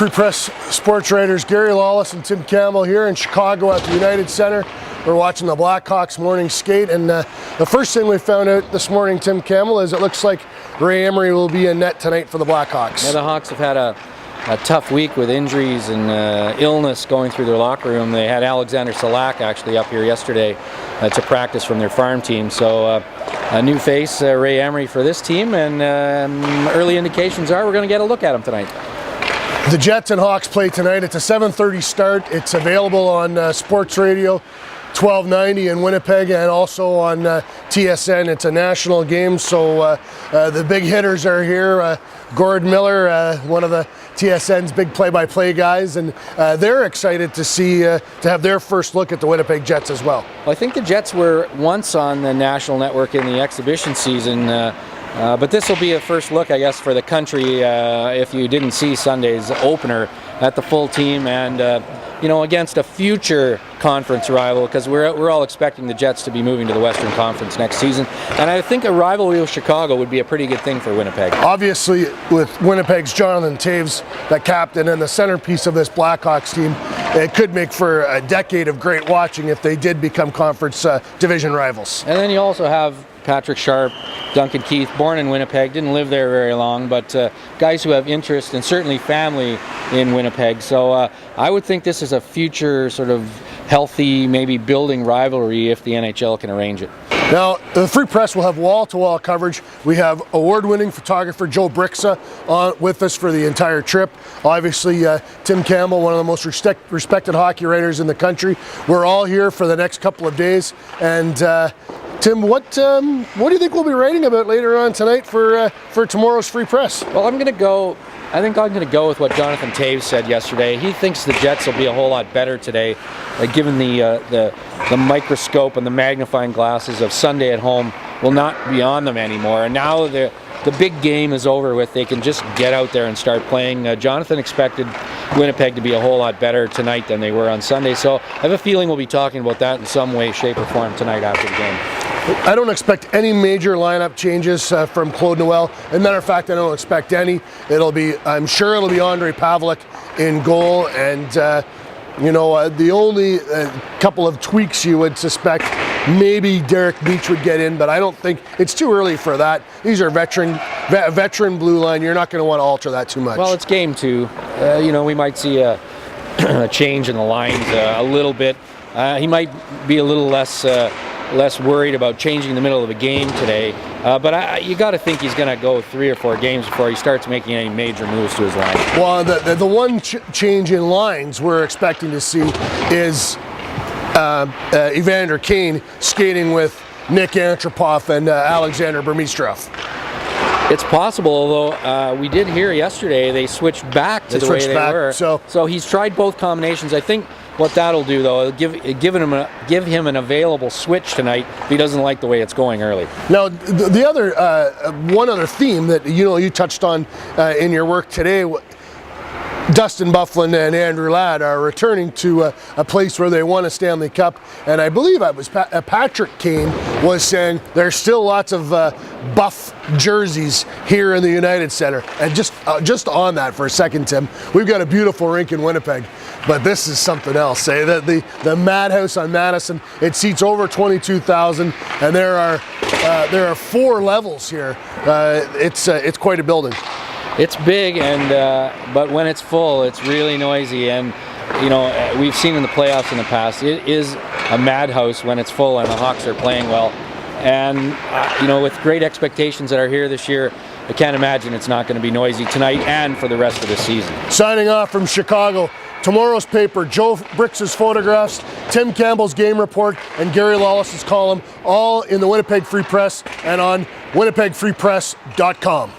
Free Press sports writers Gary Lawless and Tim Campbell here in Chicago at the United Center. We're watching the Blackhawks morning skate, and the first thing we found out this morning, Tim Campbell, is it looks like Ray Emery will be in net tonight for the Blackhawks. Yeah, the Hawks have had a tough week with injuries and illness going through their locker room. They had Alexander Salak actually up here yesterday to practice from their farm team. So a new face, Ray Emery, for this team, and early indications are we're going to get a look at him tonight. The Jets and Hawks play tonight. It's a 7:30 start. It's available on Sports Radio 1290 in Winnipeg and also on TSN. It's a national game, so the big hitters are here. Gord Miller, one of the TSN's big play-by-play guys, and they're excited to see to have their first look at the Winnipeg Jets as well. Well, I think the Jets were once on the national network in the exhibition season, but this will be a first look, I guess, for the country if you didn't see Sunday's opener at the full team and against a future conference rival, because we're all expecting the Jets to be moving to the Western Conference next season, and I think a rivalry with Chicago would be a pretty good thing for Winnipeg. Obviously, with Winnipeg's Jonathan Toews, the captain and the centerpiece of this Blackhawks team, it could make for a decade of great watching if they did become conference division rivals. And then you also have Patrick Sharp, Duncan Keith, born in Winnipeg, didn't live there very long, but guys who have interest and certainly family in Winnipeg. So I would think this is a future sort of healthy, maybe building rivalry if the NHL can arrange it. Now, the Free Press will have wall-to-wall coverage. We have award-winning photographer Joe Brixa on with us for the entire trip. Obviously, Tim Campbell, one of the most respected hockey writers in the country. We're all here for the next couple of days. And Tim, what do you think we'll be writing about later on tonight for tomorrow's Free Press? Well, I think I'm going to go with what Jonathan Toews said yesterday. He thinks the Jets will be a whole lot better today, given the microscope and the magnifying glasses of Sunday at home will not be on them anymore. And now the big game is over with. They can just get out there and start playing. Jonathan expected Winnipeg to be a whole lot better tonight than they were on Sunday. So I have a feeling we'll be talking about that in some way, shape, or form tonight after the game. I don't expect any major lineup changes from Claude Noel. As a matter of fact, I don't expect any. I'm sure it'll be Andre Pavlik in goal, and the only couple of tweaks you would suspect, maybe Derek Beach would get in, but I don't think it's too early for that. These are veteran blue line. You're not going to want to alter that too much. Well, it's game two. We might see a change in the lines a little bit. He might be a little less worried about changing the middle of a game today, but you got to think he's going to go 3 or 4 games before he starts making any major moves to his line. Well, the one change in lines we're expecting to see is Evander Kane skating with Nick Antropov and Alexander Burmistrov. It's possible, although we did hear yesterday they switched back to the way they were. So he's tried both combinations. I think what that'll do, though, it'll give him an available switch tonight if he doesn't like the way it's going early. Now, the other one other theme that you touched on in your work today, Dustin Byfuglien and Andrew Ladd are returning to a place where they won a Stanley Cup, and I believe it was Patrick Kane was saying there's still lots of buff jerseys here in the United Center. And just on that for a second, Tim, we've got a beautiful rink in Winnipeg, but this is something else. The Madhouse on Madison, it seats over 22,000, and there are 4 levels here. It's quite a building. It's big, but when it's full, it's really noisy. And we've seen in the playoffs in the past, it is a madhouse when it's full and the Hawks are playing well. And with great expectations that are here this year, I can't imagine it's not going to be noisy tonight and for the rest of the season. Signing off from Chicago, tomorrow's paper, Joe Brix's photographs, Tim Campbell's game report, and Gary Lawless's column, all in the Winnipeg Free Press and on winnipegfreepress.com.